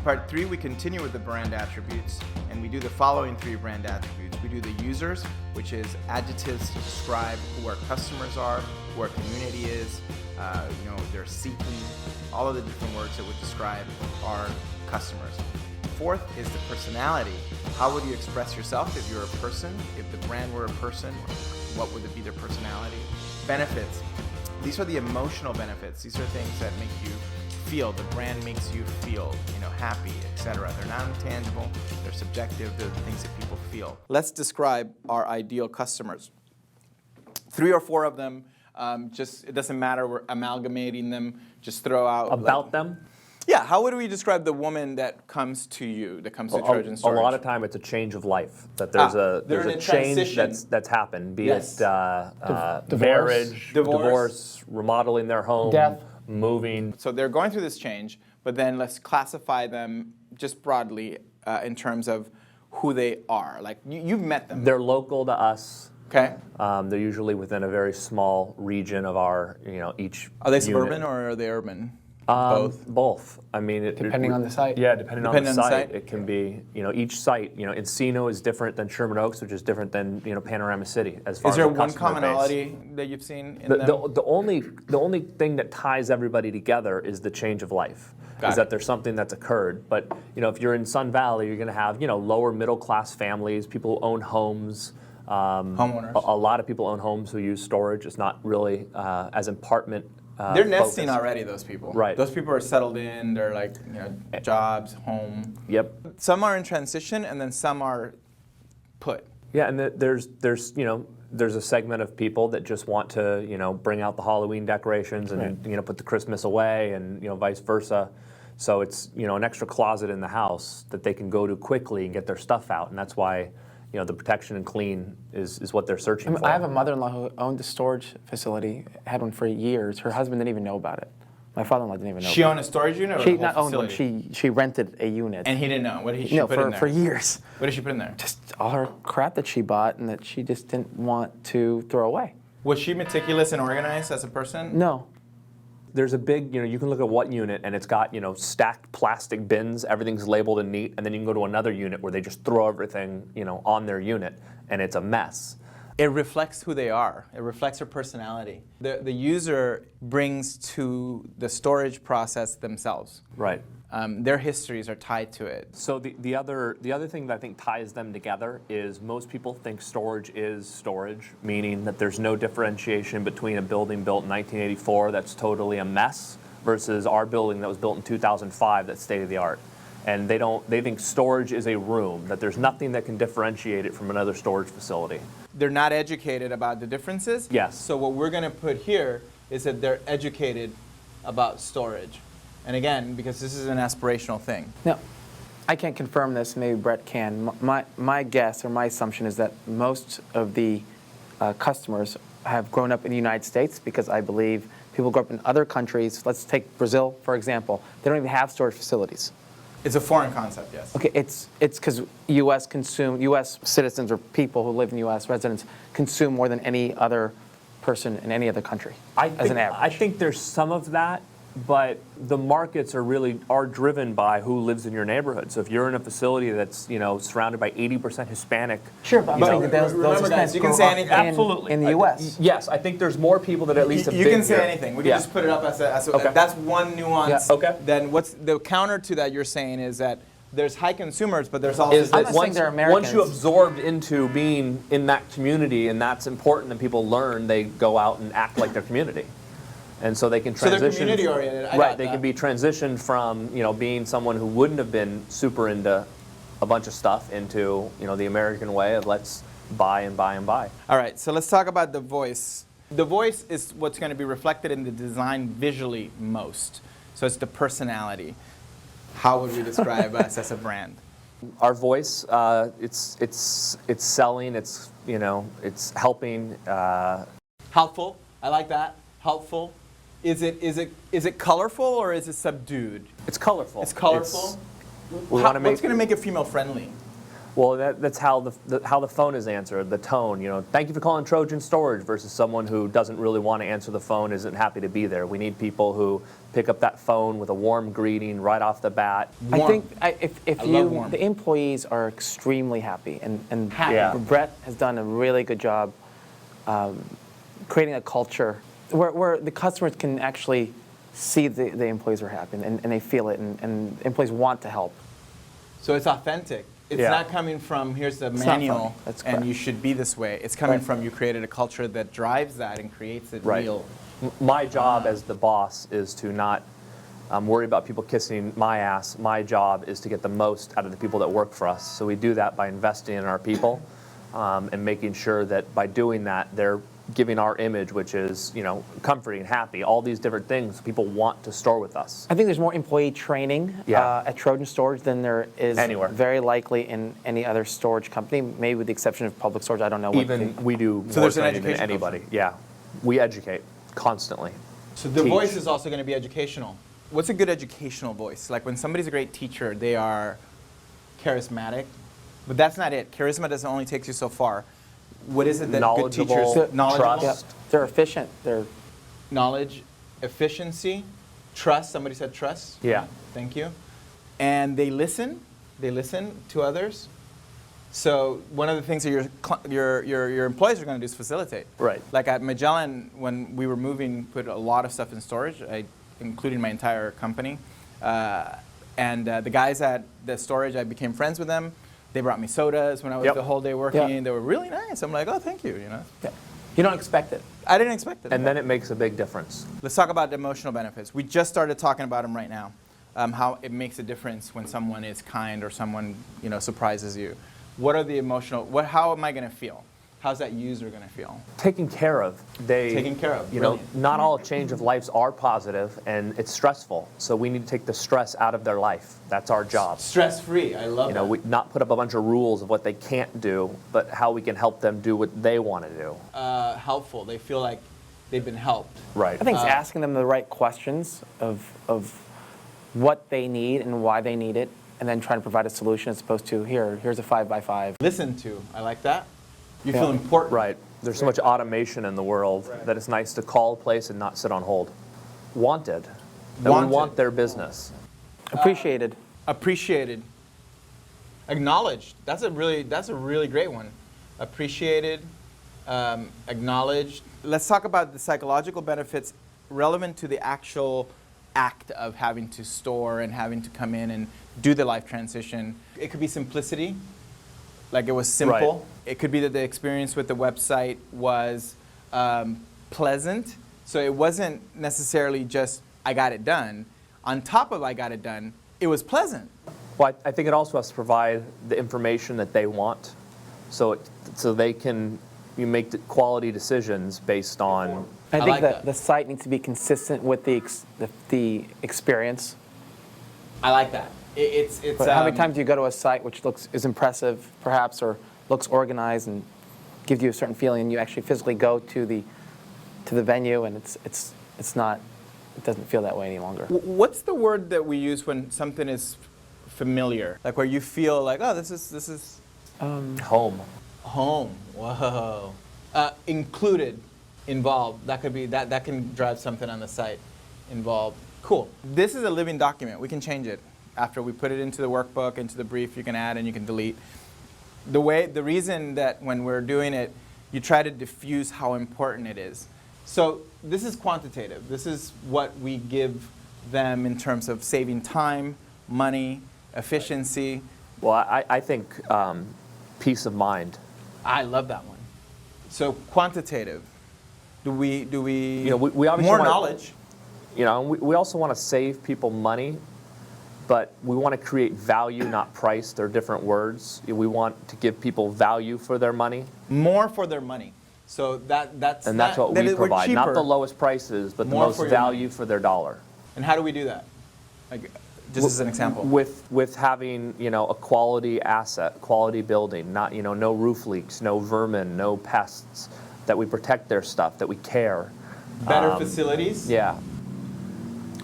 part 3, we continue with the brand attributes, and we do the following 3 brand attributes. We do the users, which is adjectives to describe who our customers are, who our community is, they're seeking, all of the different words that would describe our customers. 4th is the personality. How would you express yourself if you're a person? If the brand were a person, what would it be their personality? Benefits. These are the emotional benefits. These are things that make you feel. The brand makes you feel, happy, etc. They're not intangible. They're subjective. They're the things that people feel. Let's describe our ideal customers. 3 or 4 of them. It doesn't matter. We're amalgamating them. Just throw out about them. Yeah, how would we describe the woman that comes to you, that comes to Trojan Storage? A lot of time it's a change of life, that there's a change that's happened, be it marriage, divorce, remodeling their home, death, moving. So they're going through this change, but then let's classify them just broadly in terms of who they are. Like, you've met them. They're local to us. Okay. They're usually within a very small region of our, each Are they unit. suburban or are they urban? Both. I mean, depending on the site. Yeah, depending on the site. It can be, each site. Encino is different than Sherman Oaks, which is different than Panorama City. As far is there as one commonality that you've seen in them? The only thing that ties everybody together is the change of life. That there's something that's occurred. But if you're in Sun Valley, you're going to have lower middle class families, people who own homes. Homeowners. A lot of people own homes who use storage. It's not really as apartment. They're nesting already, those people. Right. Those people are settled in. They're like, jobs, home. Yep. Some are in transition, and then some are put. Yeah, and there's a segment of people that just want to bring out the Halloween decorations and put the Christmas away, and vice versa. So it's an extra closet in the house that they can go to quickly and get their stuff out, and that's why. The protection and clean is what they're searching for. I have a mother-in-law who owned a storage facility, had one for years. Her husband didn't even know about it. My father-in-law didn't even know. She about owned a storage unit, or She a not whole owned facility? one. She rented a unit. And he didn't know. What did she put in there? For years. What did she put in there? Just all her crap that she bought and that she just didn't want to throw away. Was she meticulous and organized as a person? No. There's a big, you can look at what unit and it's got, stacked plastic bins, everything's labeled and neat, and then you can go to another unit where they just throw everything, on their unit, and it's a mess. It reflects who they are. It reflects their personality. The user brings to the storage process themselves. Right. Their histories are tied to it. So the other thing that I think ties them together is most people think storage is storage, meaning that there's no differentiation between a building built in 1984 that's totally a mess versus our building that was built in 2005 that's state of the art. And they think storage is a room, that there's nothing that can differentiate it from another storage facility. They're not educated about the differences. Yes. So what we're going to put here is that they're educated about storage. And again, because this is an aspirational thing. No, I can't confirm this. Maybe Brett can. My guess or my assumption is that most of the customers have grown up in the United States, because I believe people grow up in other countries. Let's take Brazil, for example. They don't even have storage facilities. It's a foreign concept, yes. Okay, it's because U.S. citizens or people who live in U.S. residents consume more than any other person in any other country as an average. I think there's some of that. But the markets are driven by who lives in your neighborhood. So if you're in a facility that's surrounded by 80% Hispanic, sure, but I'm saying that those remember, guys, you can say anything. Absolutely in the U.S. Yes, I think there's more people that at least have you been can say here. anything. We can just put it up as Okay. that's one nuance. Yeah. Okay. Then what's the counter to that? You're saying is that there's high consumers, but there's also I'm not saying they're Americans. Once you absorbed into being in that community, and that's important, and people learn, they go out and act like their community. And so they can transition. So they're community oriented. Right. They can be transitioned from being someone who wouldn't have been super into a bunch of stuff into the American way of let's buy and buy and buy. All right. So let's talk about the voice. The voice is what's going to be reflected in the design visually most. So it's the personality. How would we describe us as a brand? Our voice, it's selling. It's helping. Helpful. I like that. Helpful. Is it colorful or is it subdued? It's colorful. It's colorful. What's going to make it female friendly? Well, that's how the phone is answered, the tone. You know, thank you for calling Trojan Storage versus someone who doesn't really want to answer the phone, isn't happy to be there. We need people who pick up that phone with a warm greeting right off the bat. I Warm. think if I love warm. the employees are extremely happy, and Happy. Yeah. Brett has done a really good job creating a culture where the customers can actually see the employees are happy and they feel it, and employees want to help. So it's authentic. It's Yeah. not coming from, here's the not manual, funny. That's and correct. you should be this way. It's coming Right. from you created a culture that drives that and creates it Right. real. My job as the boss is to not worry about people kissing my ass. My job is to get the most out of the people that work for us. So we do that by investing in our people and making sure that by doing that, they're giving our image, which is, you know, comforting, happy, all these different things. People want to store with us. I think there's more employee training Yeah. at Trojan Storage than there is Anywhere. very likely in any other storage company, maybe with the exception of Public Storage. I don't know what Even we do So more there's an training than education anybody. Yeah, we educate constantly. So the Teach. voice is also going to be educational. What's a good educational voice? Like when somebody's a great teacher, they are charismatic, but that's not it. Charisma doesn't only take you so far. What is it that good Knowledgeable, teachers knowledgeable? trust. They're efficient. They're Knowledge, efficiency, trust. Somebody said trust. Yeah. Thank you. And they listen. They listen to others. So one of the things that your employees are going to do is facilitate. Right. Like at Magellan, when we were moving, put a lot of stuff in storage, including my entire company. And the guys at the storage, I became friends with them. They brought me sodas when I was Yep. the whole day working. Yeah. They were really nice. I'm like, oh, thank you. You know, yeah. You don't expect it. I didn't expect it. And then it makes a big difference. Let's talk about the emotional benefits. We just started talking about them right now. How it makes a difference when someone is kind or someone, you know, surprises you. What are the emotional? How am I going to feel? How's that user going to feel? Taken care of. Taken care of, You know, brilliant. not all change of lives are positive, and it's stressful. So we need to take the stress out of their life. That's our job. Stress-free. I love You know, that. we not put up a bunch of rules of what they can't do, but how we can help them do what they want to do. Helpful. They feel like they've been helped. Right. I think it's asking them the right questions of what they need and why they need it, and then trying to provide a solution as opposed to here's a 5x5. Listen to. I like that. You Yeah. feel important. Right. There's so much automation in the world that it's nice to call a place and not sit on hold. Wanted. That Wanted. we want their business. Appreciated. Appreciated. Acknowledged. That's a really great one. Appreciated. Acknowledged. Let's talk about the psychological benefits relevant to the actual act of having to store and having to come in and do the life transition. It could be simplicity, like it was simple. Right. It could be that the experience with the website was pleasant. So it wasn't necessarily just, I got it done. On top of I got it done, it was pleasant. Well, I think it also has to provide the information that they want, so they can make the quality decisions based on. I I think like that that. the site needs to be consistent with the experience. I like that. It's But how many times do you go to a site which is impressive, perhaps, or looks organized and gives you a certain feeling, and you actually physically go to the venue, and it's not, it doesn't feel that way any longer. What's the word that we use when something is familiar? Like where you feel like, oh, this is Home. home. Whoa. Included, involved. That could be that can drive something on the site. Involved. Cool. This is a living document. We can change it after we put it into the workbook, into the brief. You can add and you can delete. The reason that when we're doing it, you try to diffuse how important it is. So this is quantitative. This is what we give them in terms of saving time, money, efficiency. Well, I think peace of mind. I love that one. So quantitative. Do we You know, we obviously more want- knowledge? You know, we also want to save people money, but we want to create value, not price. They're different words. We want to give people value for their money, More for their money. So that's and not, that's what that we we're provide. Not cheaper. the lowest prices, but the More most for your value money. for their dollar. And how do we do that? Like, just as an example. With having, you know, a quality asset, quality building, not, you know, no roof leaks, no vermin, no pests, that we protect their stuff, that we care. Better facilities. Yeah.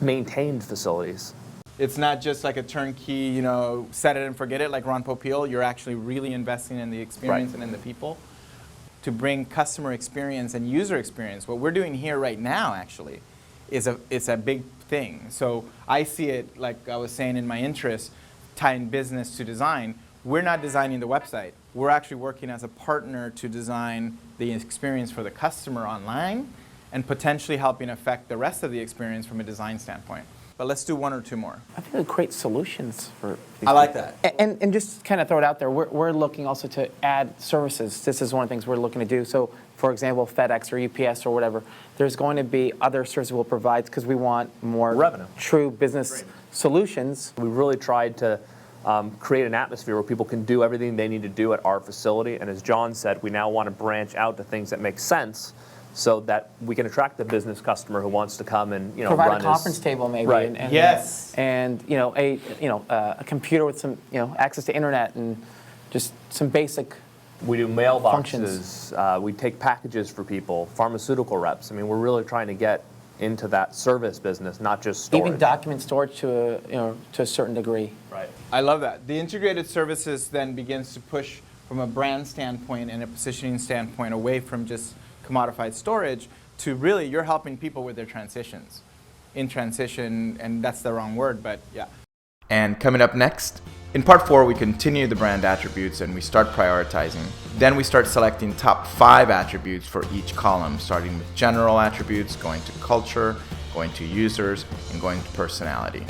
Maintained facilities. It's not just like a turnkey, you know, set it and forget it like Ron Popeil. You're actually really investing in the experience and in the people to bring customer experience and user experience. What we're doing here right now, actually, it's a big thing. So I see it, like I was saying in my interest, tying business to design. We're not designing the website. We're actually working as a partner to design the experience for the customer online and potentially helping affect the rest of the experience from a design standpoint. But let's do one or two more. I think they're great solutions for these I like people. that. And just kind of throw it out there, we're looking also to add services. This is one of the things we're looking to do. So, for example, FedEx or UPS or whatever, there's going to be other services we'll provide because we want more revenue, true business solutions. We really tried to create an atmosphere where people can do everything they need to do at our facility. And as John said, we now want to branch out to things that make sense, so that we can attract the business customer who wants to come and provide run a conference table maybe, right. and Yes. and a computer with some access to internet and just some basic. We do mailboxes. Functions. We take packages for people. Pharmaceutical reps. I mean, we're really trying to get into that service business, not just storage. Even document storage to a certain degree. Right. I love that. The integrated services then begins to push from a brand standpoint and a positioning standpoint away from just commodified storage to really you're helping people with their transitions. In transition, and that's the wrong word, but yeah. And coming up next, in part 4, we continue the brand attributes and we start prioritizing. Then we start selecting top 5 attributes for each column, starting with general attributes, going to culture, going to users, and going to personality.